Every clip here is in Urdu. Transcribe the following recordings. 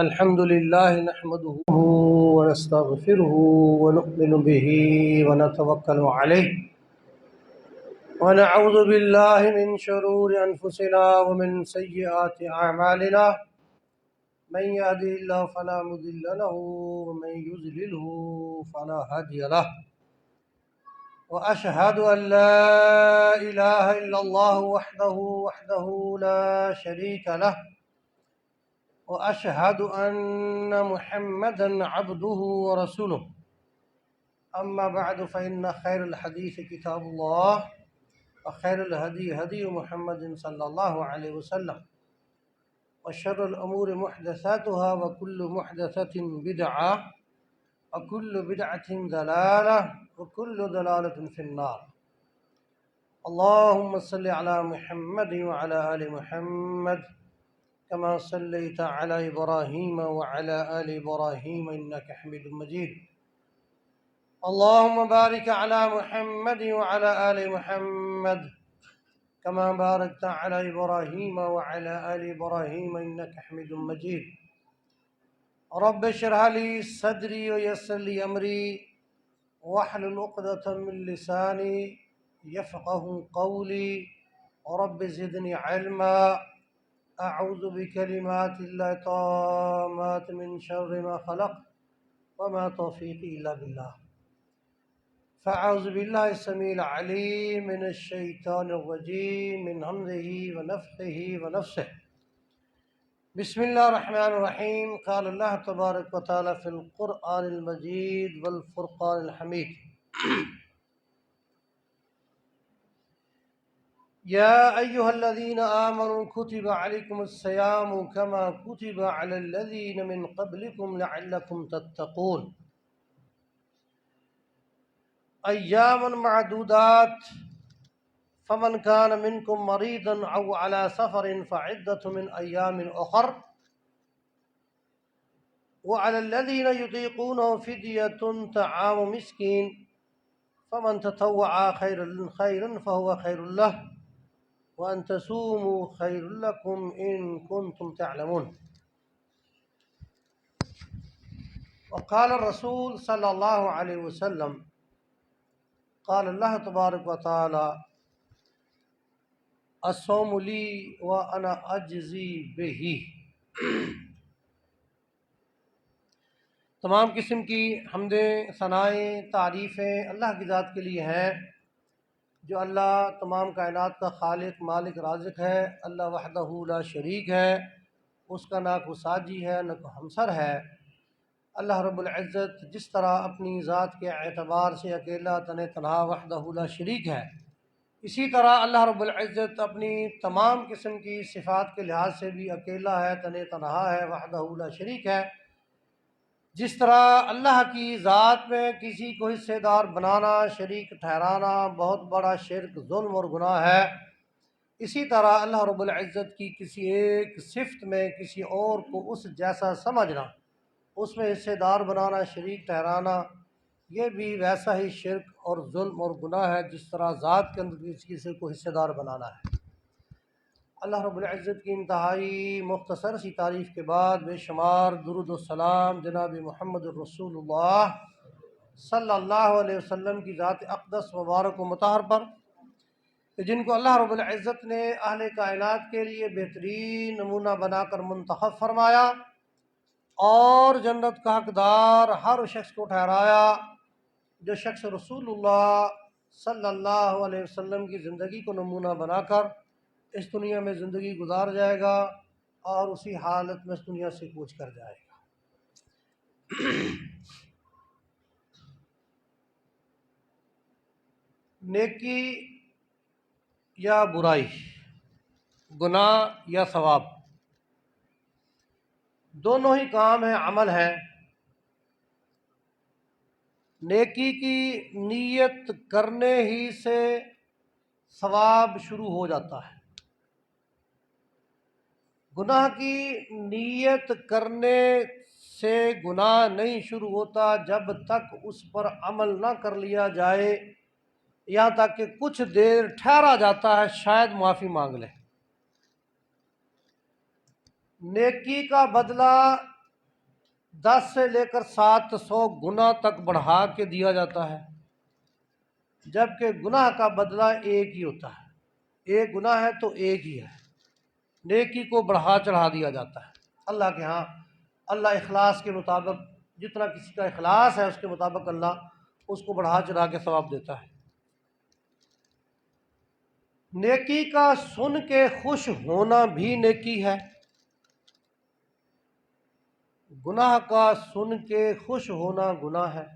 الحمد لله نحمده ونستغفره ونؤمن به ونتوكل عليه ونعوذ بالله من شرور أنفسنا ومن سيئات أعمالنا من يهده الله فلا مضل له ومن يضلله فلا هادي له وأشهد أن لا إله إلا الله وحده لا شريك له وأشهد أن محمدًا عبده ورسوله أما بعد فإن خير الحديث كتاب الله وخير الهدي هدي محمد صلى الله عليه وسلم وشر الأمور محدثاتها وكل محدثة بدعة وكل بدعة ضلالة وكل ضلالة في النار. اللهم صل على محمد وعلى آل محمد كما صليت على إبراهيم وعلى آل إبراهيم إنك حميد مجيد. اللهم بارك على محمد وعلى آل محمد كما باركت على إبراهيم وعلى آل إبراهيم إنك حميد مجيد. رب اشرح لي صدري ويسر لي أمري واحلل عقدة من لساني يفقه قولي. رب زدني علما. أعوذ بكلمات الله التامات من شر ما خلق وما توفيقي إلا بالله. فأعوذ بالله السميع العليم من الشيطان الرجيم من همزه ونفخه ونفسه. بسم الله الرحمن الرحيم. قال الله تبارك وتعالى في القرآن المجيد والفرقان الحميد: يا أيها الذين آمنوا كتب عليكم الصيام كما كتب على الذين من قبلكم لعلكم تتقون. أياما معدودات فمن كان منكم مريضا أو على سفر فعدة من أيام أخر وعلى الذين يطيقونه فدية طعام مسكين فمن تطوع خيرا فهو خير له وأن تصوموا خير لكم إن كنتم تعلمون. وقال الرسول صلى الله عليه وسلم: قال الله تبارك وتعالى: الصوم لي وأنا أجزي به. تمام قسم کی حمدیں، ثنائیں، تعریفیں اللہ کی ذات کے لیے ہیں جو اللہ تمام کائنات کا خالق، مالک، رازق ہے. اللہ وحدہ لا شریک ہے، اس کا نہ کوئی ساجی ہے نہ کوئی ہمسر ہے. اللہ رب العزت جس طرح اپنی ذات کے اعتبار سے اکیلا تنہا وحدہ لا شریک ہے، اسی طرح اللہ رب العزت اپنی تمام قسم کی صفات کے لحاظ سے بھی اکیلا ہے، تنہا ہے، وحدہ لا شریک ہے. جس طرح اللہ کی ذات میں کسی کو حصے دار بنانا، شریک ٹھہرانا بہت بڑا شرک، ظلم اور گناہ ہے، اسی طرح اللہ رب العزت کی کسی ایک صفت میں کسی اور کو اس جیسا سمجھنا، اس میں حصے دار بنانا، شریک ٹھہرانا، یہ بھی ویسا ہی شرک اور ظلم اور گناہ ہے جس طرح ذات کے اندر کسی کو حصے دار بنانا ہے. اللہ رب العزت کی انتہائی مختصر سی تعریف کے بعد بے شمار درود و سلام جناب محمد الرسول اللہ صلی اللہ علیہ وسلم کی ذات اقدس مبارک و مطہر پر، کہ جن کو اللہ رب العزت نے اہل کائنات کے لیے بہترین نمونہ بنا کر منتخب فرمایا اور جنت کا حقدار ہر شخص کو ٹھہرایا جو شخص رسول اللہ صلی اللہ علیہ وسلم کی زندگی کو نمونہ بنا کر اس دنیا میں زندگی گزار جائے گا اور اسی حالت میں اس دنیا سے کوچ کر جائے گا. نیکی یا برائی، گناہ یا ثواب، دونوں ہی کام ہیں، عمل ہیں. نیکی کی نیت کرنے ہی سے ثواب شروع ہو جاتا ہے. گناہ کی نیت کرنے سے گناہ نہیں شروع ہوتا جب تک اس پر عمل نہ کر لیا جائے، یہاں تک کہ کچھ دیر ٹھہرا جاتا ہے شاید معافی مانگ لے. نیکی کا بدلہ 10 سے لے کر 700 گنا تک بڑھا کے دیا جاتا ہے، جبکہ گناہ کا بدلہ ایک ہی ہوتا ہے۔ ایک گناہ ہے تو ایک ہی ہے، نیکی کو بڑھا چڑھا دیا جاتا ہے اللہ کے ہاں۔ اللہ اخلاص کے مطابق، جتنا کسی کا اخلاص ہے اس کے مطابق اللہ اس کو بڑھا چڑھا کے ثواب دیتا ہے۔ نیکی کا سن کے خوش ہونا بھی نیکی ہے، گناہ کا سن کے خوش ہونا گناہ ہے۔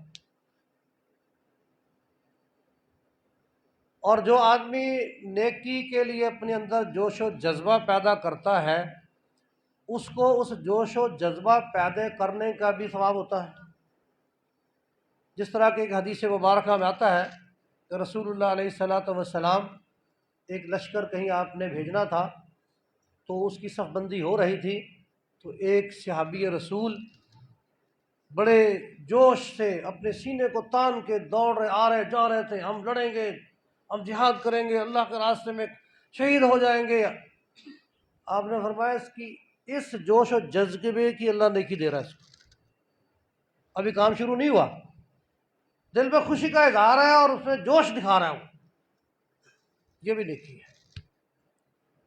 اور جو آدمی نیکی کے لیے اپنے اندر جوش و جذبہ پیدا کرتا ہے، اس کو اس جوش و جذبہ پیدا کرنے کا بھی ثواب ہوتا ہے۔ جس طرح کہ ایک حدیث مبارکہ میں آتا ہے کہ رسول اللہ علیہ الصلوۃ والسلام ایک لشکر کہیں آپ نے بھیجنا تھا، تو اس کی صف بندی ہو رہی تھی، تو ایک صحابی رسول بڑے جوش سے اپنے سینے کو تان کے دوڑ رہے آ رہے جا رہے تھے، ہم لڑیں گے، ہم جہاد کریں گے، اللہ کے راستے میں شہید ہو جائیں گے۔ آپ نے فرمایا اس کی اس جوش و جذبے کی اللہ نیکی دے رہا ہے، اس کو ابھی کام شروع نہیں ہوا، دل میں خوشی کا اظہار ہے اور اس میں جوش دکھا رہا ہے وہ، یہ بھی نیکی ہے۔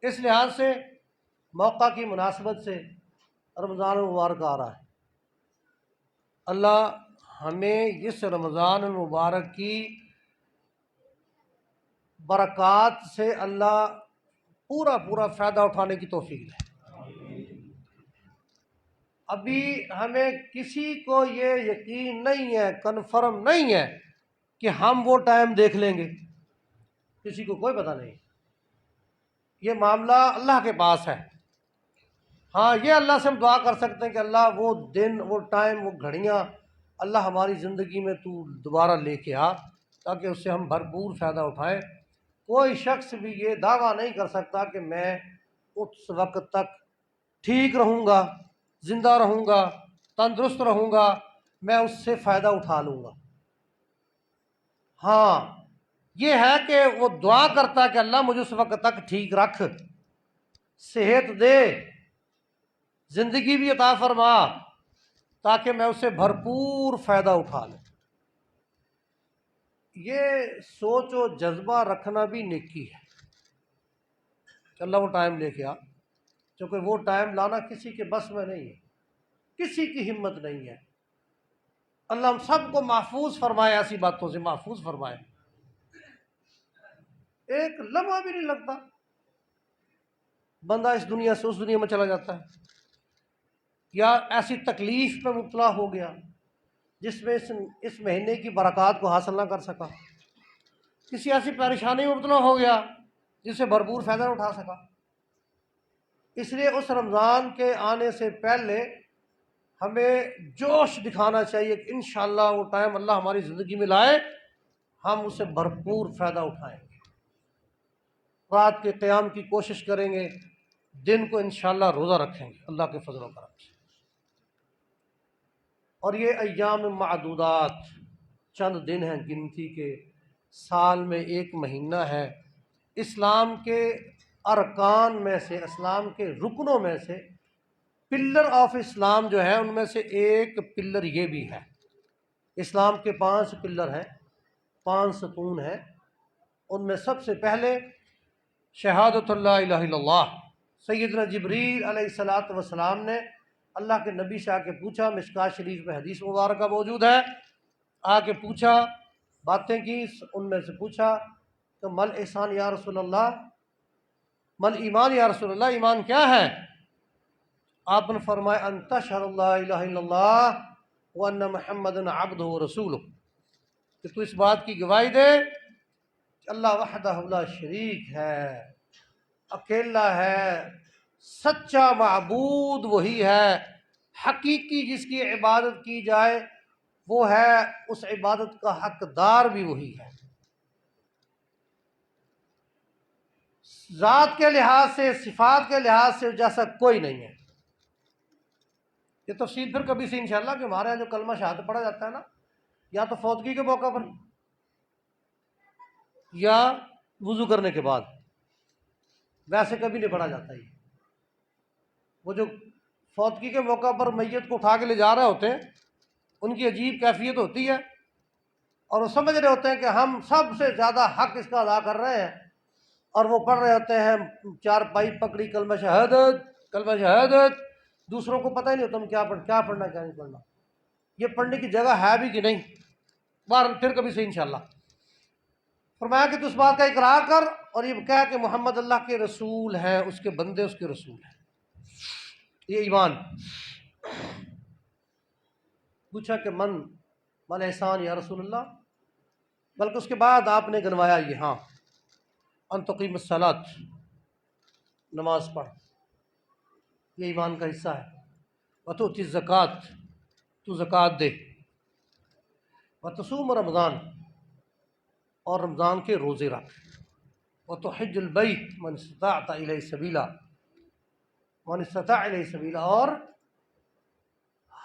اس لحاظ سے موقع کی مناسبت سے رمضان المبارک آ رہا ہے، اللہ ہمیں اس رمضان المبارک کی برکات سے اللہ پورا فائدہ اٹھانے کی توفیق دے۔ ابھی ہمیں کسی کو یہ یقین نہیں ہے، کنفرم نہیں ہے کہ ہم وہ ٹائم دیکھ لیں گے، کسی کو کوئی پتہ نہیں، یہ معاملہ اللہ کے پاس ہے۔ ہاں یہ اللہ سے ہم دعا کر سکتے ہیں کہ اللہ وہ دن، وہ ٹائم، وہ گھڑیاں اللہ ہماری زندگی میں تو دوبارہ لے کے آ، تاکہ اس سے ہم بھرپور فائدہ اٹھائیں۔ کوئی شخص بھی یہ دعویٰ نہیں کر سکتا کہ میں اس وقت تک ٹھیک رہوں گا، زندہ رہوں گا، تندرست رہوں گا، میں اس سے فائدہ اٹھا لوں گا۔ ہاں یہ ہے کہ وہ دعا کرتا ہے کہ اللہ مجھے اس وقت تک ٹھیک رکھ، صحت دے، زندگی بھی عطا فرما، تاکہ میں اسے بھرپور فائدہ اٹھا لوں۔ یہ سوچ و جذبہ رکھنا بھی نیکی ہے کہ اللہ وہ ٹائم لے کے آ، کیونکہ وہ ٹائم لانا کسی کے بس میں نہیں ہے، کسی کی ہمت نہیں ہے۔ اللہ ہم سب کو محفوظ فرمائے، ایسی باتوں سے محفوظ فرمائے۔ ایک لمحہ بھی نہیں لگتا، بندہ اس دنیا سے اس دنیا میں چلا جاتا ہے، یا ایسی تکلیف میں مبتلا ہو گیا جس میں اس مہینے کی برکات کو حاصل نہ کر سکا، کسی ایسی پریشانی میں مبتلا ہو گیا جس سے بھرپور فائدہ نہ اٹھا سکا۔ اس لیے اس رمضان کے آنے سے پہلے ہمیں جوش دکھانا چاہیے کہ انشاءاللہ وہ ٹائم اللہ ہماری زندگی میں لائے، ہم اسے بھرپور فائدہ اٹھائیں گے، رات کے قیام کی کوشش کریں گے، دن کو انشاءاللہ روزہ رکھیں گے اللہ کے فضل و کرم سے۔ اور یہ ایام معدودات، چند دن ہیں گنتی کے، سال میں ایک مہینہ ہے۔ اسلام کے ارکان میں سے، اسلام کے رکنوں میں سے، پلر آف اسلام جو ہے ان میں سے ایک پلر یہ بھی ہے۔ اسلام کے 5 پلر ہیں، 5 ستون ہیں، ان میں سب سے پہلے شہادت اللہ الہ الا اللہ۔ سیدنا جبریل علیہ السلام نے اللہ کے نبی سے آ کے پوچھا، مشکوٰۃ شریف میں حدیث مبارکہ موجود ہے، آ کے پوچھا، باتیں کی، ان میں سے پوچھا کہ مل احسان یا رسول اللہ، مل ایمان یا رسول اللہ، ایمان کیا ہے؟ آپ نے فرمایا ان تشہد اللہ الہ الا اللہ وان محمد عبدہ ورسولہ، کہ تو اس بات کی گواہی دے کہ اللہ وحدہ لا شریک ہے، اکیلا ہے، سچا معبود وہی ہے، حقیقی جس کی عبادت کی جائے وہ ہے، اس عبادت کا حقدار بھی وہی ہے، ذات کے لحاظ سے، صفات کے لحاظ سے جیسا کوئی نہیں ہے۔ یہ تفصیل پھر کبھی سے انشاءاللہ، کہ ہمارے یہاں جو کلمہ شہادت پڑھا جاتا ہے نا، یا تو فوتگی کے موقع پر یا وضو کرنے کے بعد، ویسے کبھی نہیں پڑھا جاتا۔ یہ وہ جو فوتگی کے موقع پر میت کو اٹھا کے لے جا رہے ہوتے ہیں، ان کی عجیب کیفیت ہوتی ہے، اور وہ سمجھ رہے ہوتے ہیں کہ ہم سب سے زیادہ حق اس کا ادا کر رہے ہیں، اور وہ پڑھ رہے ہوتے ہیں چار پائی پکڑی کلمہ شہادت کلمہ شہادت، دوسروں کو پتہ ہی نہیں ہوتا ہم کیا پڑھنا کیا نہیں پڑھنا، یہ پڑھنے کی جگہ ہے بھی کہ نہیں، بہرحال پھر کبھی سے انشاءاللہ۔ فرمایا کہ تو اس بات کا اقرار کر اور یہ کہہ کہ محمد اللہ کے رسول ہیں، اس کے بندے اس کے رسول ہیں، یہ ایمان۔ پوچھا کہ من مل احسان یا رسول اللہ، بلکہ اس کے بعد آپ نے گنوایا یہ، ہاں ان تقیم الصلاۃ، نماز پڑھ، یہ ایمان کا حصہ ہے، وتؤتی الزکوٰۃ، تو زکوٰۃ دے، وتصوم رمضان، اور رمضان کے روزے رکھ، وتحج البیت من استطاع الیہ سبیلا، من استطاع الیہ سبیلا، اور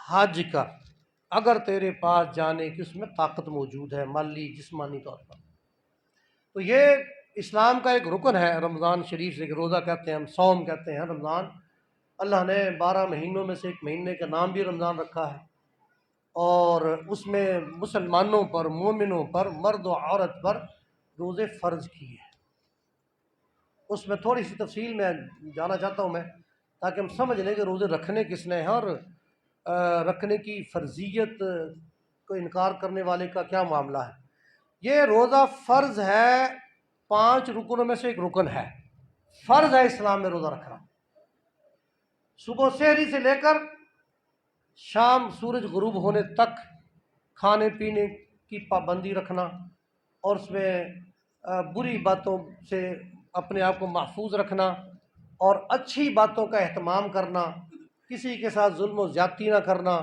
حج کر اگر تیرے پاس جانے کی اس میں طاقت موجود ہے، مالی جسمانی طور پر۔ تو یہ اسلام کا ایک رکن ہے رمضان شریف، سے روزہ کہتے ہیں ہم، صوم کہتے ہیں رمضان۔ اللہ نے 12 مہینوں میں سے ایک مہینے کا نام بھی رمضان رکھا ہے، اور اس میں مسلمانوں پر، مومنوں پر، مرد و عورت پر روزے فرض کیے ہیں۔ اس میں تھوڑی سی تفصیل میں جانا چاہتا ہوں میں، تاکہ ہم سمجھ لیں کہ روزے رکھنے کس نے ہیں، اور رکھنے کی فرضیت کو انکار کرنے والے کا کیا معاملہ ہے۔ یہ روزہ فرض ہے، 5 رکنوں میں سے ایک رکن ہے، فرض ہے اسلام میں روزہ رکھنا۔ صبح سحری سے لے کر شام سورج غروب ہونے تک کھانے پینے کی پابندی رکھنا، اور اس میں بری باتوں سے اپنے آپ کو محفوظ رکھنا، اور اچھی باتوں کا اہتمام کرنا، کسی کے ساتھ ظلم و زیادتی نہ کرنا،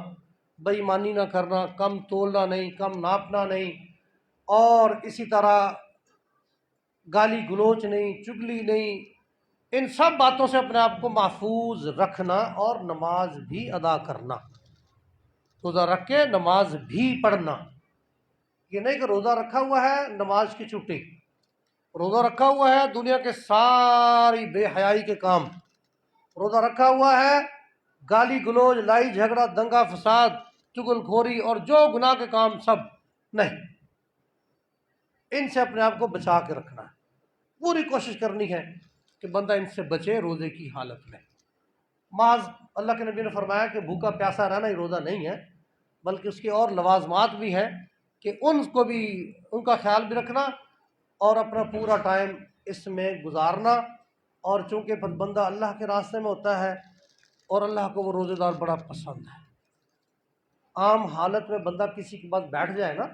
بے ایمانی نہ کرنا، کم تولنا نہیں، کم ناپنا نہیں، اور اسی طرح گالی گلوچ نہیں، چگلی نہیں، ان سب باتوں سے اپنے آپ کو محفوظ رکھنا، اور نماز بھی ادا کرنا، روزہ رکھ کے نماز بھی پڑھنا۔ یہ نہیں کہ روزہ رکھا ہوا ہے نماز کی چھٹی، روزہ رکھا ہوا ہے دنیا کے ساری بے حیائی کے کام، روزہ رکھا ہوا ہے گالی گلوچ، لڑائی جھگڑا، دنگا فساد، چغل خوری اور جو گناہ کے کام سب نہیں، ان سے اپنے آپ کو بچا کے رکھنا ہے۔ پوری کوشش کرنی ہے کہ بندہ ان سے بچے روزے کی حالت میں۔ محض اللہ کے نبی نے فرمایا کہ بھوکا پیاسا رہنا ہی روزہ نہیں ہے، بلکہ اس کے اور لوازمات بھی ہیں کہ ان کو بھی، ان کا خیال بھی رکھنا، اور اپنا پورا ٹائم اس میں گزارنا۔ اور چونکہ بندہ اللہ کے راستے میں ہوتا ہے، اور اللہ کو وہ روزے دار بڑا پسند ہے۔ عام حالت میں بندہ کسی کے پاس بیٹھ جائے نا،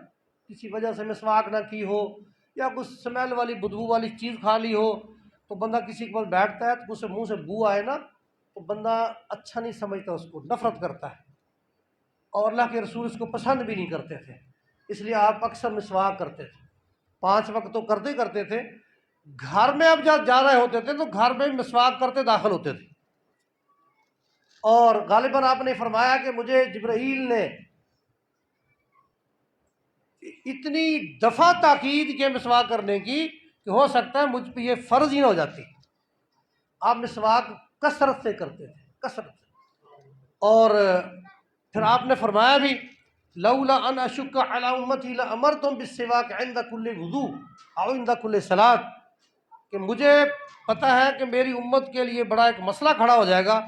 کسی وجہ سے مسواک نہ کی ہو، یا کچھ سمیل والی بدبو والی چیز کھا لی ہو، تو بندہ کسی کے پاس بیٹھتا ہے تو اسے منہ سے بو آئے نا، تو بندہ اچھا نہیں سمجھتا، اس کو نفرت کرتا ہے، اور اللہ کے رسول اس کو پسند بھی نہیں کرتے تھے، اس لیے آپ اکثر مسواک کرتے تھے، 5 وقت تو کرتے ہی کرتے تھے۔ گھر میں اب جب جا رہے ہوتے تھے تو گھر میں مسواک کرتے داخل ہوتے تھے، اور غالباً آپ نے فرمایا کہ مجھے جبرائیل نے اتنی دفعہ تاکید کی مسواک کرنے کی کہ ہو سکتا ہے مجھ پہ یہ فرض ہی نہ ہو جاتی۔ آپ مسواک کثرت سے کرتے تھے، کثرت سے، اور پھر آپ نے فرمایا بھی لولا ان اشک علی امتی لامرتم بالسواک عند کل وضو او عند کل صلاۃ، کہ مجھے پتہ ہے کہ میری امت کے لیے بڑا ایک مسئلہ کھڑا ہو جائے گا،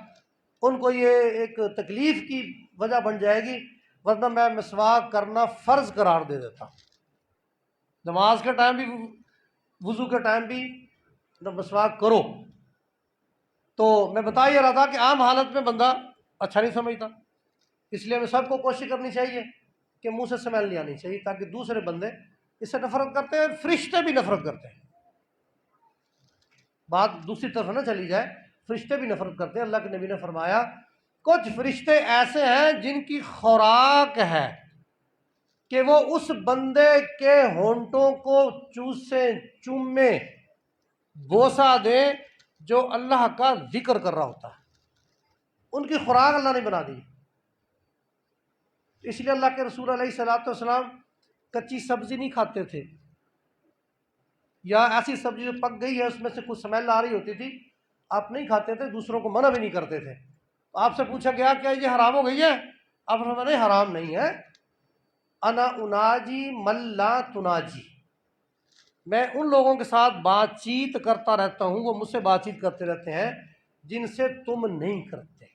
ان کو یہ ایک تکلیف کی وجہ بن جائے گی، ورنہ میں مسواک کرنا فرض قرار دے دیتا، نماز کے ٹائم بھی، وضو کے ٹائم بھی مسواک کرو۔ تو میں بتا یہ رہا تھا کہ عام حالت میں بندہ اچھا نہیں سمجھتا، اس لیے ہمیں سب کو کوشش کرنی چاہیے کہ منہ سے سمیل نہیں آنی چاہیے، تاکہ دوسرے بندے اس سے نفرت کرتے ہیں، فرشتے بھی نفرت کرتے ہیں۔ بات دوسری طرف نہ چلی جائے، فرشتے بھی نفرت کرتے ہیں۔ اللہ کے نبی نے فرمایا کچھ فرشتے ایسے ہیں جن کی خوراک ہے کہ وہ اس بندے کے ہونٹوں کو چوسیں، چومیں، بوسہ دیں جو اللہ کا ذکر کر رہا ہوتا ہے، ان کی خوراک اللہ نے بنا دی۔ اس لیے اللہ کے رسول علیہ الصلوۃ والسلام کچی سبزی نہیں کھاتے تھے، یا ایسی سبزی جو پک گئی ہے اس میں سے کچھ سمیل آ رہی ہوتی تھی، آپ نہیں کھاتے تھے، دوسروں کو منع بھی نہیں کرتے تھے۔ آپ سے پوچھا گیا کیا یہ حرام ہو گئی ہے؟ آپ نے فرمایا حرام نہیں ہے، انا اناجی من لا تناجی، میں ان لوگوں کے ساتھ بات چیت کرتا رہتا ہوں، وہ مجھ سے بات چیت کرتے رہتے ہیں جن سے تم نہیں کرتے۔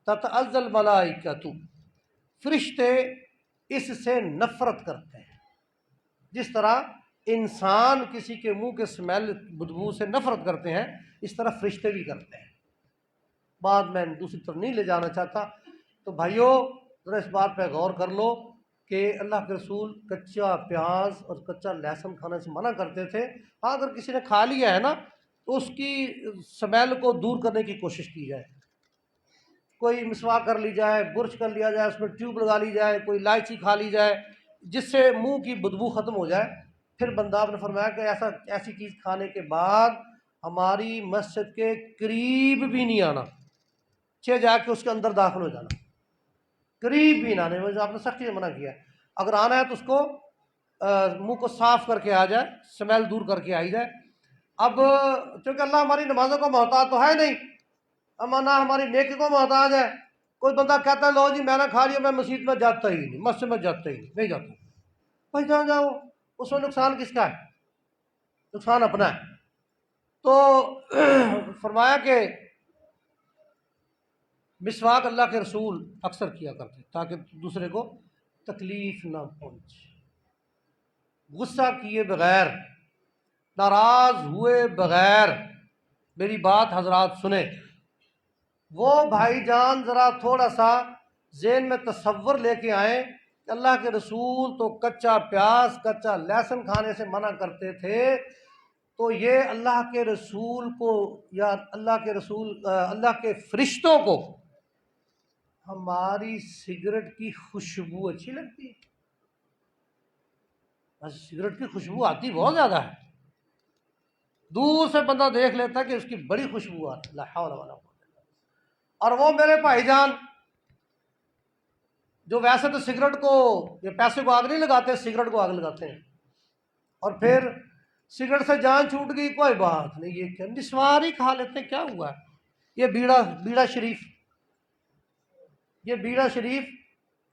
تتعزى الملائکۃ، فرشتے اس سے نفرت کرتے ہیں، جس طرح انسان کسی کے منہ کے اسمیل بدبو سے نفرت کرتے ہیں، اس طرح فرشتے بھی کرتے ہیں۔ بات میں دوسری طرف نہیں لے جانا چاہتا، تو بھائیو ذرا اس بات پہ غور کر لو کہ اللہ کے رسول کچا پیاز اور کچا لہسن کھانے سے منع کرتے تھے۔ ہاں اگر کسی نے کھا لیا ہے نا تو اس کی سمیل کو دور کرنے کی کوشش کی جائے، کوئی مسواک کر لی جائے، برش کر لیا جائے، اس میں ٹیوب لگا لی جائے، کوئی الائچی کھا لی جائے جس سے منہ کی بدبو ختم ہو جائے۔ پھر بندہ آپ نے فرمایا کہ ایسی چیز کھانے کے بعد ہماری مسجد کے قریب بھی نہیں آنا، چہ جا کے اس کے اندر داخل ہو جانا، قریب بھی نہ آنے، وجہ آپ نے سختی سے منع کیا ہے۔ اگر آنا ہے تو اس کو منہ کو صاف کر کے آ جائے، سمیل دور کر کے آئی جائے۔ اب چونکہ اللہ ہماری نمازوں کو محتاج تو ہے نہیں، نہ ہماری نیکی کو محتاج ہے۔ کوئی بندہ کہتا ہے لو جی میں نے کھا لیا، میں مسجد میں جاتا ہی نہیں، مسجد میں جاتا ہی نہیں جاتا، بھائی جہاں جاؤ، اس میں نقصان کس کا ہے؟ نقصان اپنا ہے۔ تو فرمایا کہ مسواک اللہ کے رسول اکثر کیا کرتے تاکہ دوسرے کو تکلیف نہ پہنچے، غصہ کیے بغیر، ناراض ہوئے بغیر۔ میری بات حضرات سنیں، وہ بھائی جان ذرا تھوڑا سا ذہن میں تصور لے کے آئیں کہ اللہ کے رسول تو کچا پیاز کچا لہسن کھانے سے منع کرتے تھے، تو یہ اللہ کے رسول کو یا اللہ کے فرشتوں کو ہماری سگریٹ کی خوشبو اچھی لگتی ہے؟ بس سگریٹ کی خوشبو آتی بہت زیادہ ہے، دور سے بندہ دیکھ لیتا ہے کہ اس کی بڑی خوشبو آتی، لا حول ولا قوت الا باللہ۔ اور وہ میرے بھائی جان جو ویسے تو سگریٹ کو یہ پیسے کو آگ نہیں لگاتے، سگریٹ کو آگ لگاتے ہیں، اور پھر سگریٹ سے جان چھوٹ گئی کوئی بات نہیں، یہ کیا نسوار ہی کھا لیتے ہیں، کیا ہوا ہے؟ یہ بیڑا شریف، یہ بیڑا شریف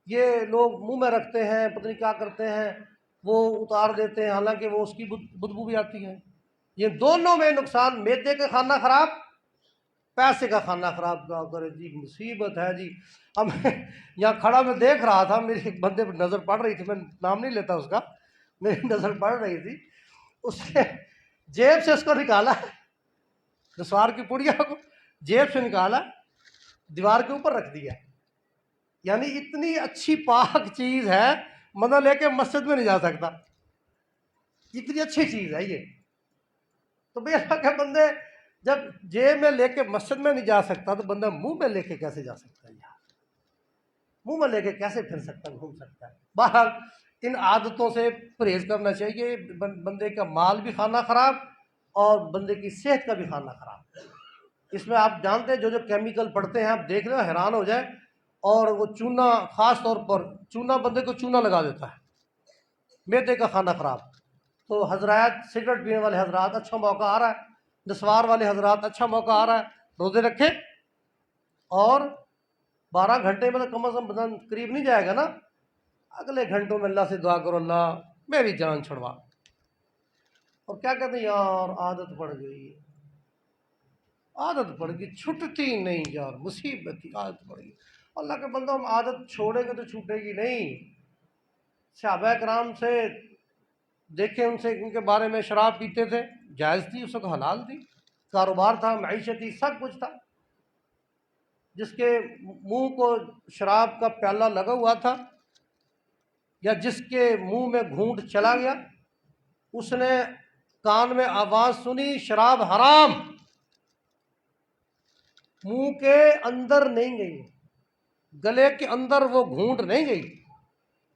یہ لوگ منہ میں رکھتے ہیں، پتہ نہیں کیا کرتے ہیں، وہ اتار دیتے ہیں، حالانکہ وہ اس کی بدبو بھی آتی ہے۔ یہ دونوں میں نقصان، میدے کا کھانا خراب، پیسے کا کھانا خراب، کیا کرے جی، مصیبت ہے جی۔ اب یہاں کھڑا میں دیکھ رہا تھا، میری ایک بندے پر نظر پڑ رہی تھی، میں نام نہیں لیتا اس کا، میری نظر پڑ رہی تھی، اس نے جیب سے اس کو نکالا، نسوار کی پڑیا کو جیب سے نکالا، دیوار کے اوپر رکھ دیا۔ یعنی اتنی اچھی پاک چیز ہے، مطلب لے کے مسجد میں نہیں جا سکتا، اتنی اچھی چیز ہے یہ۔ تو بھئی اللہ کے بندے جب جیب میں لے کے مسجد میں نہیں جا سکتا تو بندہ منہ میں لے کے کیسے جا سکتا ہے یار؟ منہ میں لے کے کیسے پھر سکتا ہے، گھوم سکتا ہے؟ بہرحال ان عادتوں سے پرہیز کرنا چاہیے، بندے کا مال بھی کھانا خراب اور بندے کی صحت کا بھی کھانا خراب۔ اس میں آپ جانتے ہیں جو جو کیمیکل پڑتے ہیں، آپ دیکھ لیں حیران ہو جائیں۔ اور وہ چونا، خاص طور پر چونا، بندے کو چونا لگا دیتا ہے، میدے کا کھانا خراب۔ تو حضرات سگریٹ پینے والے حضرات اچھا موقع آ رہا ہے، نسوار والے حضرات اچھا موقع آ رہا ہے، روزے رکھیں، اور 12 گھنٹے میں تو کم از کم بدن قریب نہیں جائے گا نا، اگلے گھنٹوں میں اللہ سے دعا کرو اللہ میری جان چھڑوا۔ اور کیا کہتے ہیں یار عادت پڑ گئی، عادت پڑ گئی، چھٹتی نہیں یار، مصیبت کی عادت پڑ گئی۔ اللہ کے بندوں، ہم عادت چھوڑیں گے تو چھوٹے گی نہیں۔ صحابہ کرام سے دیکھیں، ان سے ان کے بارے میں شراب پیتے تھے، جائز تھی، اس کو حلال تھی، کاروبار تھا، معیشت تھی، سب کچھ تھا۔ جس کے منہ کو شراب کا پیالہ لگا ہوا تھا یا جس کے منہ میں گھونٹ چلا گیا، اس نے کان میں آواز سنی شراب حرام، منہ کے اندر نہیں گئی، گلے کے اندر وہ گھونٹ نہیں گئی،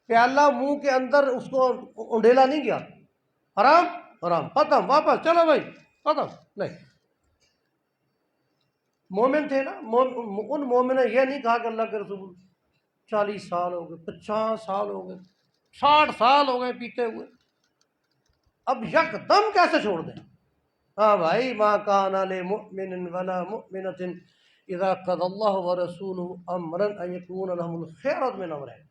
پیالہ منہ کے اندر اس کو انڈیلا نہیں گیا، حرام حرام، ختم، واپس چلو بھائی، ختم۔ نہیں، مومن تھے نا، ان مومن نے یہ نہیں کہا کہ اللہ کے رسول 40 سال ہو گئے، 50 سال ہو گئے، 60 سال ہو گئے پیتے ہوئے، اب یک دم کیسے چھوڑ دیں؟ ہاں بھائی، ما کان لمؤمن ولا مؤمنۃ اذا قضى اللہ ورسولہ امرا ان یکون لهم الخیرۃ من امرہم۔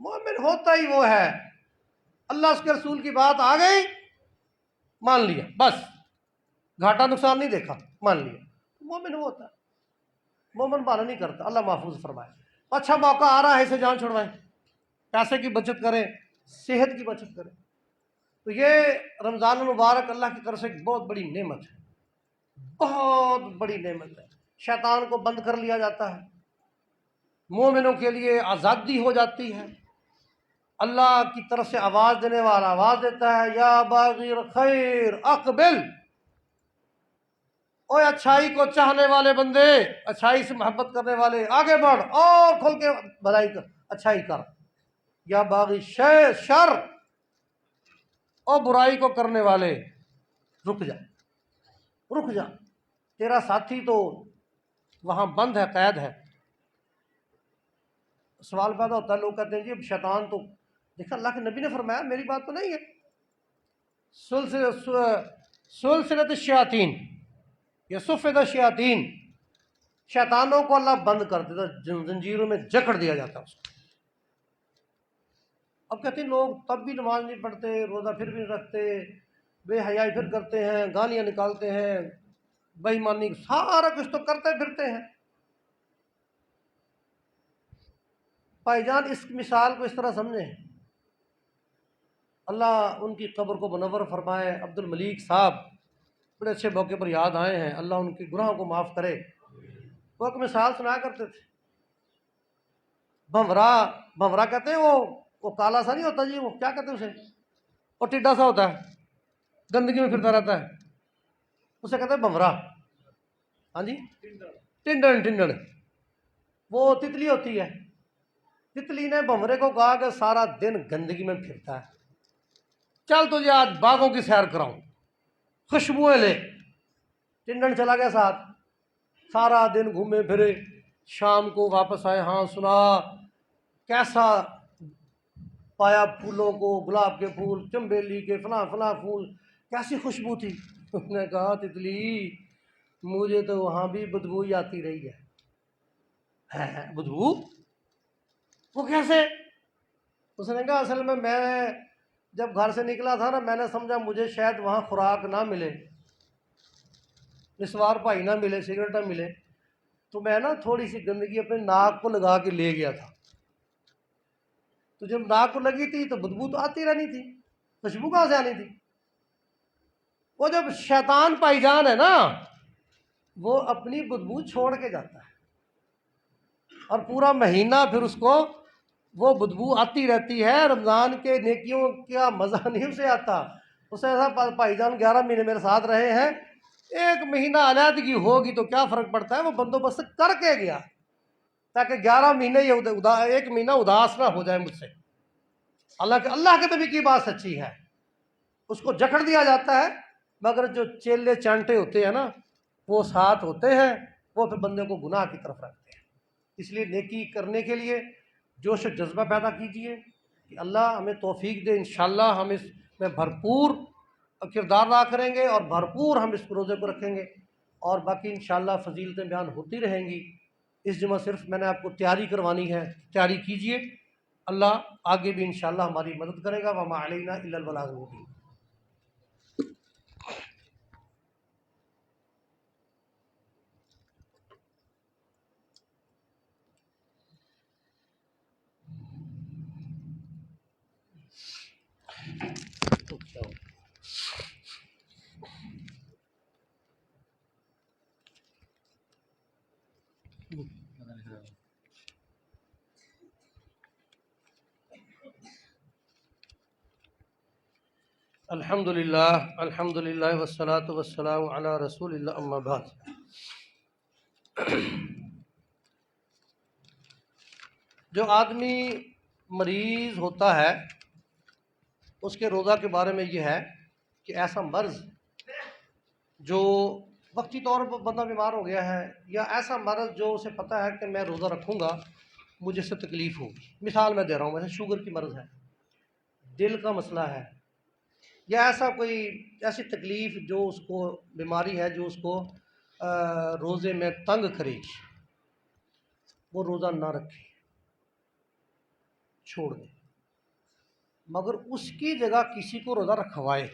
مومن ہوتا ہی وہ ہے، اللہ اس کے رسول کی بات آ گئی، مان لیا، بس گھاٹا نقصان نہیں دیکھا، مان لیا۔ مومن وہ ہوتا ہے، مومن بہانہ نہیں کرتا، اللہ محفوظ فرمائے۔ اچھا موقع آ رہا ہے، اسے جان چھڑوائیں، پیسے کی بچت کریں، صحت کی بچت کریں۔ تو یہ رمضان المبارک اللہ کی طرف سے ایک بہت بڑی نعمت ہے، بہت بڑی نعمت ہے۔ شیطان کو بند کر لیا جاتا ہے، مومنوں کے لیے آزادی ہو جاتی ہے۔ اللہ کی طرف سے آواز دینے والا آواز دیتا ہے، یا باغی الخیر اقبل، اوے اچھائی کو چاہنے والے بندے، اچھائی سے محبت کرنے والے، آگے بڑھ اور کھل کے بھلائی کر، اچھائی کر۔ یا باغی شر، اور برائی کو کرنے والے رک جا، رک جا، تیرا ساتھی تو وہاں بند ہے، قید ہے۔ سوال پیدا ہوتا ہے، لوگ کہتے ہیں جی اب شیطان تو، دیکھا اللہ کے نبی نے فرمایا، میری بات تو نہیں ہے، سلسلۃ الشیاطین یا صفد الشیاطین، شیطانوں کو اللہ بند کر دیتا، زنجیروں میں جکڑ دیا جاتا ہے اس کو۔ اب کہتے ہیں لوگ تب بھی نماز نہیں پڑھتے، روزہ پھر بھی نہیں رکھتے، بے حیائی پھر کرتے ہیں، گالیاں نکالتے ہیں، بے ایمانی، سارا کچھ تو کرتے پھرتے ہیں۔ بھائی جان اس مثال کو اس طرح سمجھیں، اللہ ان کی قبر کو منور فرمائے۔ عبد الملیک صاحب بڑے اچھے موقع پر یاد آئے ہیں، اللہ ان کے گناہوں کو معاف کرے۔ وہ ایک مثال سنایا کرتے تھے، بھنورا کہتے ہیں، وہ کالا سا نہیں ہوتا جی، وہ کیا کہتے ہیں اسے، وہ ٹڈا سا ہوتا ہے، گندگی میں پھرتا رہتا ہے، اسے کہتے ہیں بھنورا۔ ہاں جی، ٹنڈن، وہ تتلی ہوتی ہے۔ تتلی نے بھنورے کو کہا کہ سارا دن گندگی میں پھرتا ہے، چل تجھے آج باغوں کی سیر کراؤں، خوشبوئیں لے۔ ٹنڈن چلا گیا ساتھ، سارا دن گھومے پھرے، شام کو واپس آئے، ہاں سنا کیسا پایا پھولوں کو، گلاب کے پھول، چمبیلی کے، فلاں فلاں پھول، کیسی خوشبو تھی۔ اس نے کہا تتلی مجھے تو وہاں بھی بدبو ہی آتی رہی ہے۔ بدبو؟ وہ کیسے؟ اس نے کہا اصل میں جب گھر سے نکلا تھا نا، میں نے سمجھا مجھے شاید وہاں خوراک نہ ملے، نسوار بھائی نہ ملے، سگریٹ نہ ملے، تو میں نا تھوڑی سی گندگی اپنے ناک کو لگا کے لے گیا تھا۔ تو جب ناک کو لگی تھی تو بدبو تو آتی رہنی تھی، خوشبو کہاں سے آنی تھی؟ وہ جب شیطان پائی جان ہے نا، وہ اپنی بدبو چھوڑ کے جاتا ہے، اور پورا مہینہ پھر اس کو وہ بدبو آتی رہتی ہے۔ رمضان کے نیکیوں کا مزہ نہیں اسے آتا، اسے ایسا بھائی جان 11 مہینے میرے ساتھ رہے ہیں، ایک مہینہ علیحدگی ہوگی تو کیا فرق پڑتا ہے، وہ بندوبست کر کے گیا تاکہ 11 مہینے یہ ایک مہینہ اداس نہ ہو جائے مجھ سے۔ اللہ کے نبی کی بات سچی ہے، اس کو جکڑ دیا جاتا ہے، مگر جو چیلے چانٹے ہوتے ہیں نا، وہ ساتھ ہوتے ہیں، وہ پھر بندے کو گناہ کی طرف رکھتے ہیں۔ اس لیے نیکی کرنے کے لیے جوش و جذبہ پیدا کیجئے کہ اللہ ہمیں توفیق دے، انشاءاللہ ہم اس میں بھرپور کردار ادا کریں گے، اور بھرپور ہم اس روزے کو رکھیں گے، اور باقی انشاءاللہ فضیلتیں بیان ہوتی رہیں گی۔ اس جمعہ صرف میں نے آپ کو تیاری کروانی ہے، تیاری کیجئے، اللہ آگے بھی انشاءاللہ ہماری مدد کرے گا۔ وما علینا الا البلاغ المبین۔ الحمدللہ والصلاة والسلام علی رسول اللہ، اما بعد۔ جو آدمی مریض ہوتا ہے اس کے روزہ کے بارے میں یہ ہے کہ ایسا مرض جو وقتی طور پر بندہ بیمار ہو گیا ہے، یا ایسا مرض جو اسے پتہ ہے کہ میں روزہ رکھوں گا مجھے سے تکلیف ہوگی۔ مثال میں دے رہا ہوں، ویسے شوگر کی مرض ہے، دل کا مسئلہ ہے، یا ایسا کوئی ایسی تکلیف جو اس کو بیماری ہے جو اس کو روزے میں تنگ کرے گی، وہ روزہ نہ رکھے، چھوڑ دے، مگر اس کی جگہ کسی کو روزہ رکھوائے،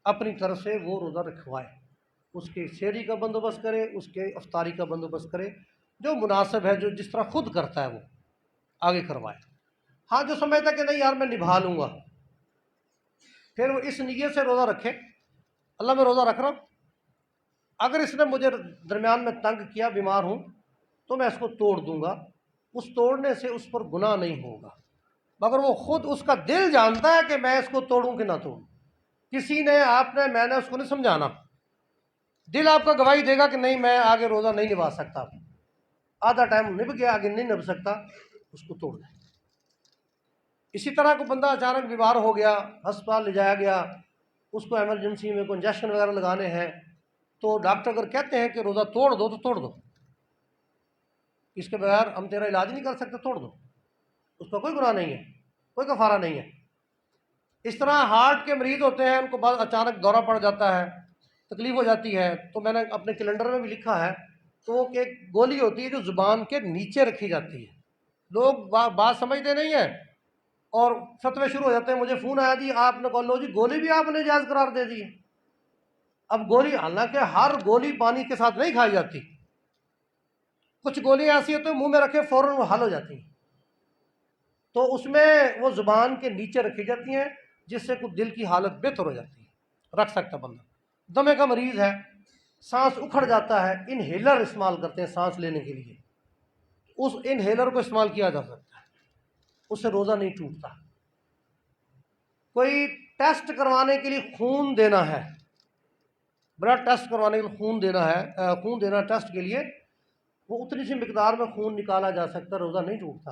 اپنی طرف سے وہ روزہ رکھوائے، اس کے سحری کا بندوبست کرے، اس کے افطاری کا بندوبست کرے، جو مناسب ہے، جو جس طرح خود کرتا ہے وہ آگے کروائے۔ ہاں جو سمجھتا ہے کہ نہیں یار میں نبھا لوں گا، پھر وہ اس نیت سے روزہ رکھے، اللہ میں روزہ رکھ رہا ہوں، اگر اس نے مجھے درمیان میں تنگ کیا، بیمار ہوں، تو میں اس کو توڑ دوں گا، اس توڑنے سے اس پر گناہ نہیں ہوگا، مگر وہ خود اس کا دل جانتا ہے کہ میں اس کو توڑوں کہ نہ توڑوں، کسی نے میں نے اس کو نہیں سمجھانا، دل آپ کا گواہی دے گا کہ نہیں میں آگے روزہ نہیں نبھا سکتا، آدھا ٹائم نبھ گیا، آگے نہیں نبھ سکتا، اس کو توڑ دیں۔ اسی طرح کو بندہ اچانک بیمار ہو گیا، ہسپتال لے جایا گیا، اس کو ایمرجنسی میں کوئی انجیکشن وغیرہ لگانے ہیں، تو ڈاکٹر اگر کہتے ہیں کہ روزہ توڑ دو تو توڑ دو، اس کے بغیر ہم تیرا علاج نہیں کر سکتے، توڑ دو، اس کا کوئی گناہ نہیں ہے، کوئی کفارہ نہیں ہے۔ اس طرح ہارٹ کے مریض ہوتے ہیں، ان کو بعد اچانک دورہ پڑ جاتا ہے، تکلیف ہو جاتی ہے، تو میں نے اپنے کیلنڈر میں بھی لکھا ہے، تو وہ ایک گولی ہوتی ہے جو زبان کے نیچے رکھی جاتی ہے، لوگ بات سمجھتے نہیں ہیں اور فتوے شروع ہو جاتے ہیں، مجھے فون آیا جی آپ نے کہا لو جی گولی بھی آپ نے جائز قرار دے دی ہے۔ اب گولی، حالانکہ ہر گولی پانی کے ساتھ نہیں کھائی جاتی، کچھ گولیاں ایسی ہوتی ہیں منہ میں رکھے فوراً وہ حل ہو جاتی ہیں، تو اس میں وہ زبان کے نیچے رکھی جاتی ہیں، جس سے کچھ دل کی حالت بہتر ہو جاتی ہے، رکھ سکتا بندہ۔ دمے کا مریض ہے، سانس اکھڑ جاتا ہے، انہیلر استعمال کرتے ہیں سانس لینے کے لیے، اس انہیلر کو استعمال کیا جا سکتا ہے، اس سے روزہ نہیں ٹوٹتا۔ کوئی ٹیسٹ کروانے کے لیے خون دینا ہے، بلڈ ٹیسٹ کروانے کے لیے خون دینا ہے، خون دینا ٹیسٹ کے لیے، وہ اتنی سی مقدار میں خون نکالا جا سکتا ہے، روزہ نہیں ٹوٹتا۔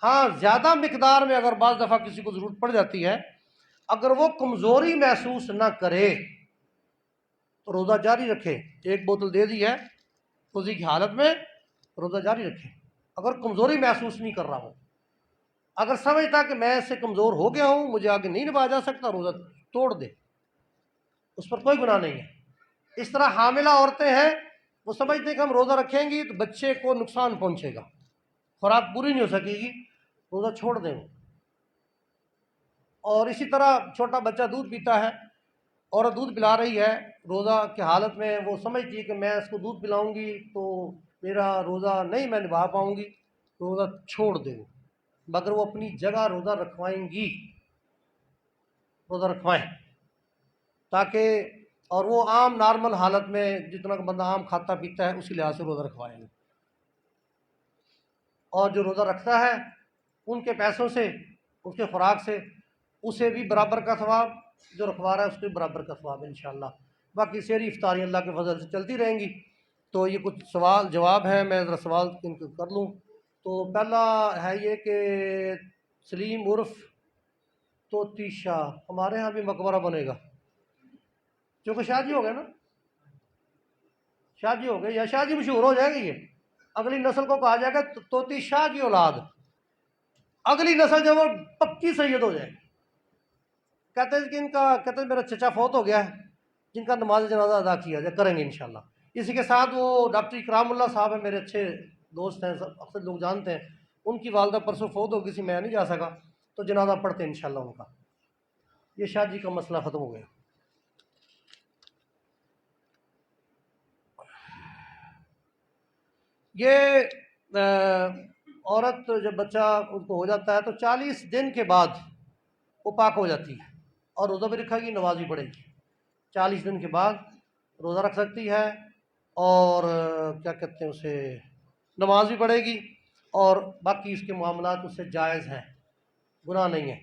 ہاں زیادہ مقدار میں اگر بعض دفعہ کسی کو ضرورت پڑ جاتی ہے، اگر وہ کمزوری محسوس نہ کرے تو روزہ جاری رکھے، ایک بوتل دے دی ہے روزے کی حالت میں، روزہ جاری رکھے، اگر کمزوری محسوس نہیں کر رہا ہو، اگر سمجھتا کہ میں اس سے کمزور ہو گیا ہوں، مجھے آگے نہیں نبھایا جا سکتا، روزہ توڑ دے، اس پر کوئی گناہ نہیں ہے۔ اس طرح حاملہ عورتیں ہیں، وہ سمجھتے ہیں کہ ہم روزہ رکھیں گی تو بچے کو نقصان پہنچے گا، خوراک پوری نہیں ہو سکے گی، روزہ چھوڑ دیں۔ اور اسی طرح چھوٹا بچہ دودھ پیتا ہے، عورت دودھ پلا رہی ہے روزہ کی حالت میں، وہ سمجھتی ہے کہ میں اس کو دودھ پلاؤں گی تو میرا روزہ نہیں میں نبھا پاؤں گی، روزہ چھوڑ دے، مگر وہ اپنی جگہ روزہ رکھوائیں گی، روزہ رکھوائیں تاکہ، اور وہ عام نارمل حالت میں جتنا کہ بندہ عام کھاتا پیتا ہے اسی لحاظ سے روزہ رکھوائیں گے، اور جو روزہ رکھتا ہے ان کے پیسوں سے، اس کے خوراک سے، اسے بھی برابر کا ثواب، جو رکھوا رہا ہے اس کو بھی برابر کا ثواب انشاءاللہ۔ باقی سحری افطاری اللہ کے فضل سے چلتی رہیں گی۔ تو یہ کچھ سوال جواب ہیں، میں ذرا سوال ان کو کر لوں۔ تو پہلا ہے یہ کہ سلیم عرف توتی شاہ، ہمارے ہاں بھی مقبرہ بنے گا، کیونکہ شاہ جی ہو گئے نا، شاہ جی ہو گئے، یا شاہ جی مشہور ہو جائے گی، یہ اگلی نسل کو کہا جائے گا توتی شاہ کی اولاد، اگلی نسل جب وہ پکی سید ہو جائے گی۔ کہتے ہیں کہ کہتے ہیں میرا چچا فوت ہو گیا ہے، جن کا نماز جنازہ ادا کیا جائے، کریں گے انشاءاللہ۔ اسی کے ساتھ وہ ڈاکٹر اکرام اللہ صاحب ہیں، میرے اچھے دوست ہیں، اکثر لوگ جانتے ہیں، ان کی والدہ پرسوں فوت ہو گئی تھی، میں نہیں جا سکا، تو جنازہ پڑھتے ہیں انشاءاللہ ان کا۔ یہ شاہ جی کا مسئلہ ختم ہو گیا۔ یہ عورت جب بچہ ان کو ہو جاتا ہے تو 40 دن کے بعد وہ پاک ہو جاتی ہے، اور روزہ بھی رکھے گی، نماز بھی پڑھے گی، 40 دن کے بعد روزہ رکھ سکتی ہے، اور کیا کہتے ہیں اسے، نماز بھی پڑھے گی، اور باقی اس کے معاملات اس سے جائز ہیں، گناہ نہیں ہے۔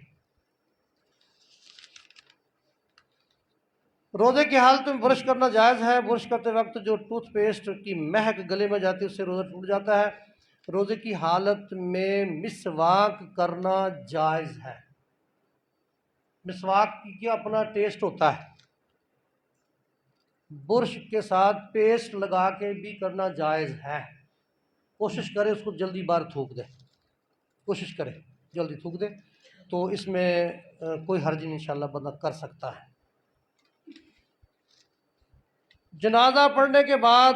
روزے کی حالت میں برش کرنا جائز ہے، برش کرتے وقت جو ٹوتھ پیسٹ کی مہک گلے میں جاتی ہے اس سے روزہ ٹوٹ جاتا ہے۔ روزے کی حالت میں مسواک کرنا جائز ہے، مسواک کی اپنا ٹیسٹ ہوتا ہے، برش کے ساتھ پیسٹ لگا کے بھی کرنا جائز ہے، کوشش کرے اس کو جلدی بار تھوک دے، کوشش کرے جلدی تھوک دے۔ تو اس میں کوئی حرج نہیں، انشاءاللہ بندہ کر سکتا ہے۔ جنازہ پڑھنے کے بعد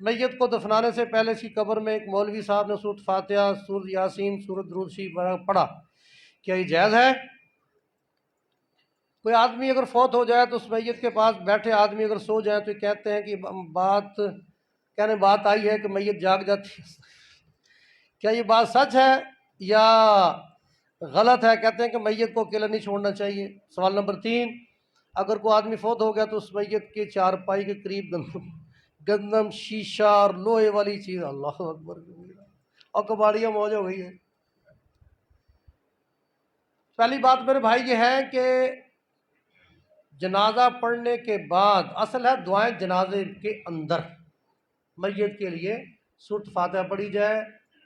میت کو دفنانے سے پہلے اس کی قبر میں ایک مولوی صاحب نے سورۃ فاتحہ، سورۃ یاسین، سورۃ درود شریف پڑھا، کیا یہ جائز ہے؟ کوئی آدمی اگر فوت ہو جائے تو اس میت کے پاس بیٹھے آدمی اگر سو جائے تو کہتے ہیں کہ بات آئی ہے کہ میت جاگ جاتی ہے، کیا یہ بات سچ ہے یا غلط ہے؟ کہتے ہیں کہ میت کو اکیلا نہیں چھوڑنا چاہیے۔ سوال نمبر 3، اگر کوئی آدمی فوت ہو گیا تو اس میت کے چارپائی کے قریب گندم، شیشہ اور لوہے والی چیز، اللہ اکبر، اور کباڑیاں موج ہو گئی ہے۔ پہلی بات میرے بھائی یہ ہے کہ جنازہ پڑھنے کے بعد اصل ہے دعائیں جنازے کے اندر، میت کے لیے سورۃ فاتحہ پڑھی جائے،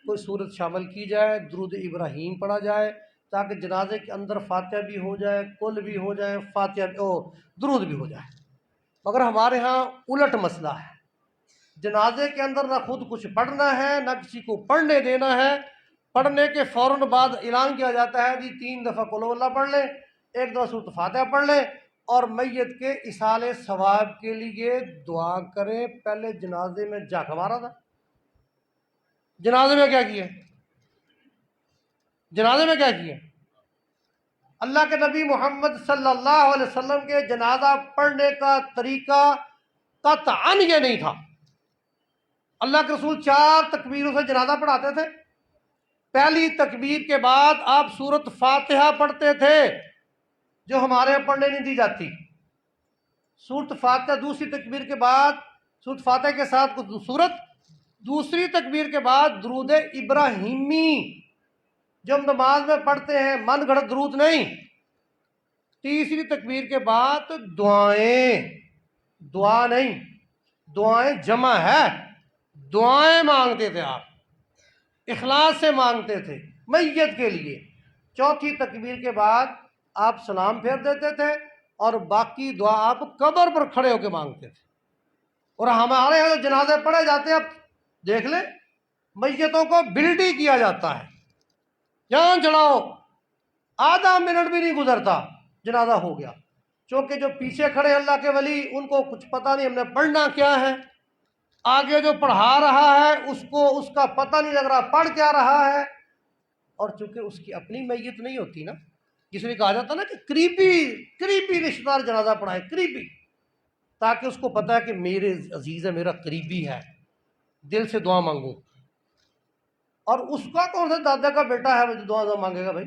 کوئی سورت شامل کی جائے، درود ابراہیم پڑھا جائے، تاکہ جنازے کے اندر فاتحہ بھی ہو جائے، کل بھی ہو جائے، درود بھی ہو جائے۔ مگر ہمارے ہاں الٹ مسئلہ ہے، جنازے کے اندر نہ خود کچھ پڑھنا ہے نہ کسی کو پڑھنے دینا ہے، پڑھنے کے فوراً بعد اعلان کیا جاتا ہے جی 3 دفعہ قل ہو اللہ پڑھ لیں، 1 دفعہ سورۃ فاتحہ پڑھ لیں اور میت کے ایصال ثواب کے لیے دعا کریں۔ پہلے جنازے میں جھک مارا تھا، جنازے میں کیا کیا؟ جنازے میں کیا کیا؟ اللہ کے نبی محمد صلی اللہ علیہ وسلم کے جنازہ پڑھنے کا طریقہ قطعاً یہ نہیں تھا۔ اللہ کے رسول 4 تکبیروں سے جنازہ پڑھاتے تھے۔ پہلی تکبیر کے بعد آپ سورۃ فاتحہ پڑھتے تھے جو ہمارے یہاں پڑھنے نہیں دی جاتی، سورۃ فاتحہ دوسری تکبیر کے بعد، سورۃ فاتحہ کے ساتھ سورت، دوسری تکبیر کے بعد درود ابراہیمی جو ہم نماز میں پڑھتے ہیں، من گھڑت درود نہیں، تیسری تکبیر کے بعد دعائیں، دعا نہیں، دعائیں جمع ہے، دعائیں مانگتے تھے آپ، اخلاص سے مانگتے تھے میت کے لیے۔ چوتھی تکبیر کے بعد آپ سلام پھیر دیتے تھے اور باقی دعا آپ قبر پر کھڑے ہو کے مانگتے تھے۔ اور ہمارے یہاں جو جنازے پڑھے جاتے ہیں، اب دیکھ لیں، میتوں کو بلڈی کیا جاتا ہے، جان چڑھاؤ، آدھا منٹ بھی نہیں گزرتا جنازہ ہو گیا، چونکہ جو پیچھے کھڑے اللہ کے ولی ان کو کچھ پتہ نہیں ہم نے پڑھنا کیا ہے، آگے جو پڑھا رہا ہے اس کو اس کا پتہ نہیں لگ رہا پڑھ کیا رہا ہے، اور چونکہ اس کی اپنی میت نہیں ہوتی نا، جس میں کہا جاتا نا کہ قریبی رشتہ دار جنازہ پڑھائے، قریبی، تاکہ اس کو پتہ ہے کہ میرے عزیز ہے، میرا قریبی ہے، دل سے دعا مانگوں۔ اور اس کا کون سا دادا کا بیٹا ہے جو دعا مانگے گا؟ بھائی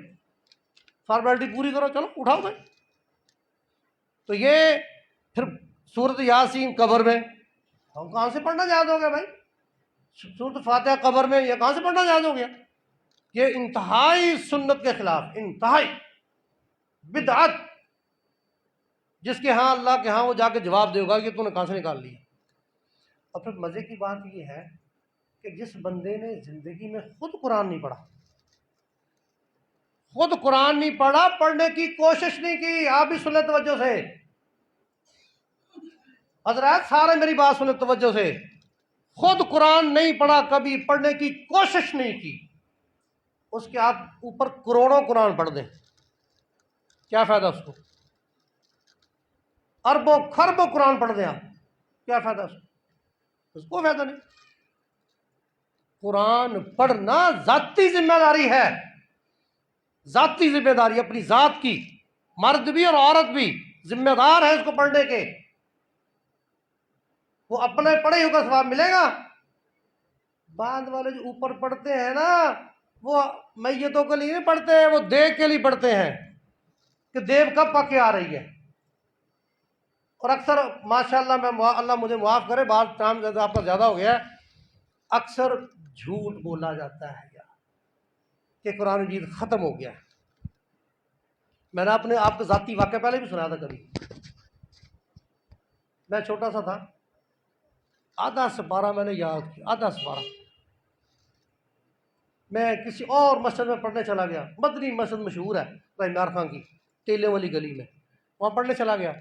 فارمیلٹی پوری کرو، چلو اٹھاؤ بھائی۔ تو یہ پھر سورۃ یاسین قبر میں، ہم کہاں سے پڑھنا یاد ہو گیا بھائی؟ سورۃ فاتحہ قبر میں، یہ کہاں سے پڑھنا یاد ہو گیا؟ یہ انتہائی سنت کے خلاف، انتہائی بدعت، جس کے ہاں اللہ کے ہاں وہ جا کے جواب دے گا کہ تو نے کہاں سے نکال لیا۔ اور پھر مزے کی بات یہ ہے کہ جس بندے نے زندگی میں خود قرآن نہیں پڑھا، خود قرآن نہیں پڑھا، پڑھنے کی کوشش نہیں کی، آپ بھی سن لیں توجہ سے، حضرات سارے میری بات سنیں توجہ سے، خود قرآن نہیں پڑھا، کبھی پڑھنے کی کوشش نہیں کی، اس کے آپ اوپر کروڑوں قرآن پڑھ دیں، کیا فائدہ اس کو؟ اربوں خربوں قرآن پڑھ دیں آپ، کیا فائدہ اس کو فائدہ نہیں۔ قرآن پڑھنا ذاتی ذمہ داری ہے، ذاتی ذمہ داری اپنی ذات کی، مرد بھی اور عورت بھی ذمہ دار ہے اس کو پڑھنے کے۔ وہ اپنے پڑھے ہوگا ثواب ملے گا، بعد والے جو اوپر پڑھتے ہیں نا وہ میتوں کے لیے نہیں پڑھتے ہیں، وہ دیکھ کے لیے پڑھتے ہیں کہ دیو کب پک کے آ رہی ہے۔ اور اکثر ماشاءاللہ اللہ مجھے معاف کرے، بات ٹائم آپ کا زیادہ ہو گیا ہے، اکثر جھوٹ بولا جاتا ہے یار کہ قرآن مجید ختم ہو گیا ہے۔ میں نے اپنے آپ کا ذاتی واقعہ پہلے بھی سنایا تھا، کبھی میں چھوٹا سا تھا، آدھا سپارہ میں نے یاد کیا، آدھا سپارہ میں کسی اور مسجد میں پڑھنے چلا گیا، مدنی مسجد مشہور ہے عمار خان کی، ٹیلے والی گلی میں، وہاں پڑھنے چلا گیا،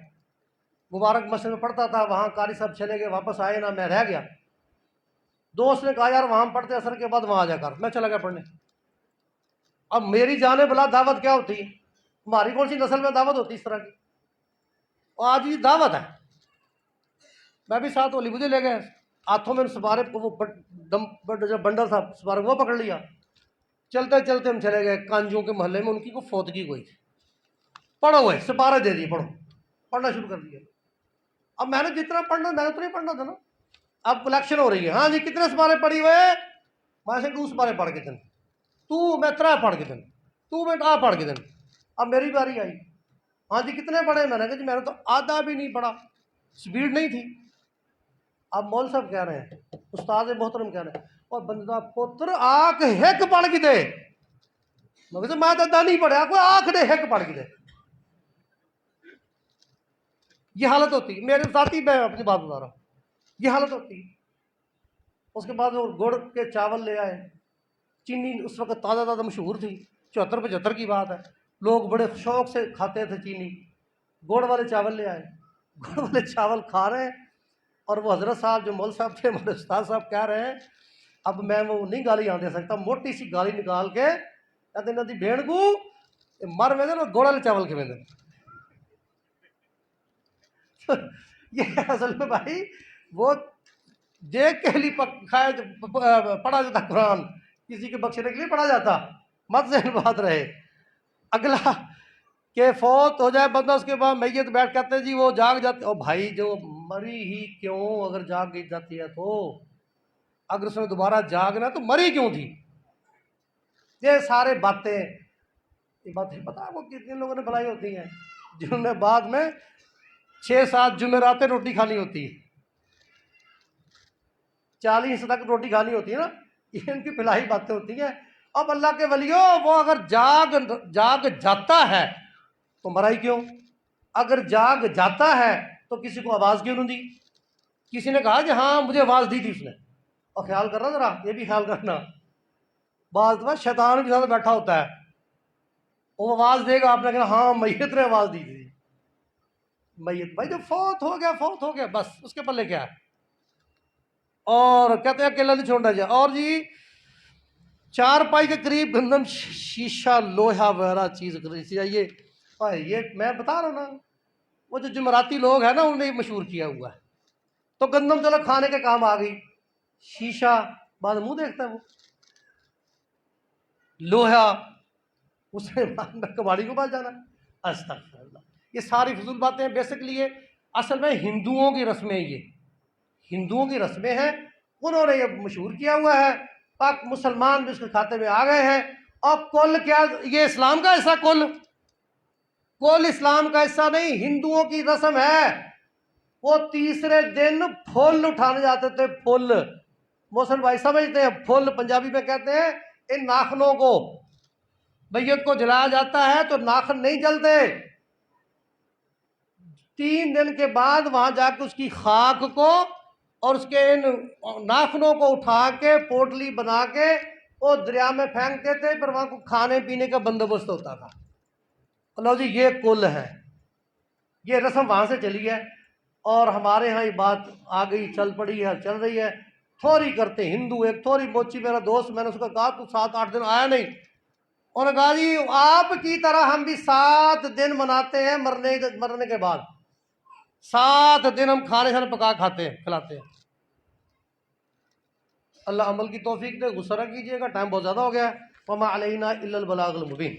مبارک مسجد میں پڑھتا تھا، وہاں قاری صاحب چلے گئے، واپس آئے نا، میں رہ گیا، دوست نے کہا یار وہاں پڑھتے اثر کے بعد وہاں آ جا کر، میں چلا گیا پڑھنے، اب میری جانے بلا دعوت کیا ہوتی ہے؟ ہماری کون سی نسل میں دعوت ہوتی اس طرح کی؟ اور آج یہ دعوت ہے. میں بھی ساتھ ہولی مجھے لے گئے, ہاتھوں میں سپارے وہ جو بنڈل تھا سپارے وہ پکڑ لیا. چلتے چلتے ہم چلے گئے کانجوں کے محلے میں, ان کی کو فوتگی ہوئی تھی. پڑھو ہوئے سپارے دے دیے, پڑھو, پڑھنا شروع کر دیا. اب میں نے جتنا پڑھنا میں نے اتنا ہی پڑھنا تھا نا. اب کلیکشن ہو رہی ہے, ہاں جی کتنے سپارے پڑھی ہوئے؟ میں سے 2 سپارے پڑھ کے دن, تو میں 3 پڑھ کے دن, تو میں 2 پڑھ کے دن. اب میری باری آئی, ہاں جی کتنے پڑھے؟ میں نے کہا جی میں نے تو آدھا بھی نہیں پڑھا, سپیڈ نہیں تھی. اب مول صاحب کہہ رہے ہیں, استاد محترم کہہ رہے ہیں, اور بندہ پتر آنکھ ہک پڑھ کے دے. میں کہتا میں تو نہیں پڑھا, کوئی آنکھ دے ہک پڑھ کے دے. یہ حالت ہوتی ہے میرے ساتھی, میں اپنی بات بتا رہا ہوں, یہ حالت ہوتی ہے. اس کے بعد وہ گڑ کے چاول لے آئے, چینی اس وقت تازہ تازہ مشہور تھی, 74-75 کی بات ہے, لوگ بڑے شوق سے کھاتے تھے چینی. گڑ والے چاول لے آئے, گڑ والے چاول کھا رہے ہیں, اور وہ حضرت صاحب جو مول صاحب تھے, ہمارے استاد صاحب کہہ رہے ہیں اب میں وہ نہیں گالی آن دے سکتا, موٹی سی گالی نکال کے کہتے ندی بھیڑ کو مر میں دے گڑ والے چاول کے میں دے. یہ اصل میں بھائی وہ دیکھ کے لیے پڑھا جاتا قرآن, کسی کے بخشنے کے لیے پڑھا جاتا, مت ذہن بات رہے. اگلا کہ فوت ہو جائے بندہ, اس کے بعد میت بیٹھ کہتے ہیں جی وہ جاگ جاتے. اور بھائی جو مری ہی کیوں اگر جاگ گئی جاتی ہے تو, اگر اس نے دوبارہ جاگنا تو مری کیوں تھی؟ یہ سارے باتیں, یہ باتیں پتا ہے وہ کتنے لوگوں نے بلائی ہوتی ہیں جنہوں نے بعد میں 6-7 جمعراتیں روٹی کھانی ہوتی ہے, 40 تک روٹی کھانی ہوتی ہے نا, یہ ان کی پلائی باتیں ہوتی ہیں. اب اللہ کے ولیوں وہ اگر جاگ جاتا ہے تو مرائی کیوں؟ اگر جاگ جاتا ہے تو کسی کو آواز کیوں نہیں دی؟ کسی نے کہا کہ ہاں مجھے آواز دی تھی اس نے. اور خیال کرنا ذرا, یہ بھی خیال کرنا, بعض دفعہ شیطان بھی ساتھ بیٹھا ہوتا ہے, وہ آواز دے گا, آپ نے کہا ہاں میت نے آواز دی تھی. میت بھائی جو فوت ہو گیا بس, اس کے پلے کیا ہے؟ اور کہتے ہیں اکیلا نہیں چھوڑنا چاہیے. اور جی 4 پائی کے قریب گندم شیشہ لوہا وغیرہ چیز کرنی چاہیے. یہ میں بتا رہا ہوں نا, وہ جو جمعراتی لوگ ہیں نا انہوں نے مشہور کیا ہوا ہے. تو گندم چلو کھانے کے کام آ گئی, شیشہ بعد منہ دیکھتا ہے وہ, لوہا اس نے کباڑی کو پاس جانا. استغفر اللہ. یہ ساری فضول باتیں ہیں. بیسکلی یہ اصل میں ہندوؤں کی رسمیں, یہ ہندوؤں کی رسمیں ہیں, انہوں نے یہ مشہور کیا ہوا ہے. پاک مسلمان بھی اس کے کھاتے میں آ گئے ہیں. اور کل کیا یہ اسلام کا حصہ؟ کل اسلام کا حصہ نہیں, ہندوؤں کی رسم ہے. وہ تیسرے دن پھول اٹھانے جاتے تھے, پھول. محسن بھائی سمجھتے ہیں پھول پنجابی میں کہتے ہیں ان ناخنوں کو. میت کو جلایا جاتا ہے تو ناخن نہیں جلتے, 3 دن کے بعد وہاں جا کے اس کی خاک کو اور اس کے ان ناخنوں کو اٹھا کے پوٹلی بنا کے وہ دریا میں پھینکتے تھے, پھر وہاں کو کھانے پینے کا بندوبست ہوتا تھا. اللہ جی یہ کل ہے, یہ رسم وہاں سے چلی ہے. اور ہمارے ہاں یہ بات آ گئی, چل پڑی ہے, چل رہی ہے. تھوڑی کرتے ہندو, ایک تھوڑی موچی میرا دوست, میں نے اس کو کہا تو 7-8 دن آیا نہیں. انہوں نے کہا جی آپ کی طرح ہم بھی 7 دن مناتے ہیں مرنے کے بعد, 7 دن ہم کھانے سے پکا کھاتے ہیں, کھلاتے ہیں. اللہ عمل کی توفیق دے. غصہ نہ کیجیے گا, ٹائم بہت زیادہ ہو گیا ہے. وما علینا الا البلاغ المبین.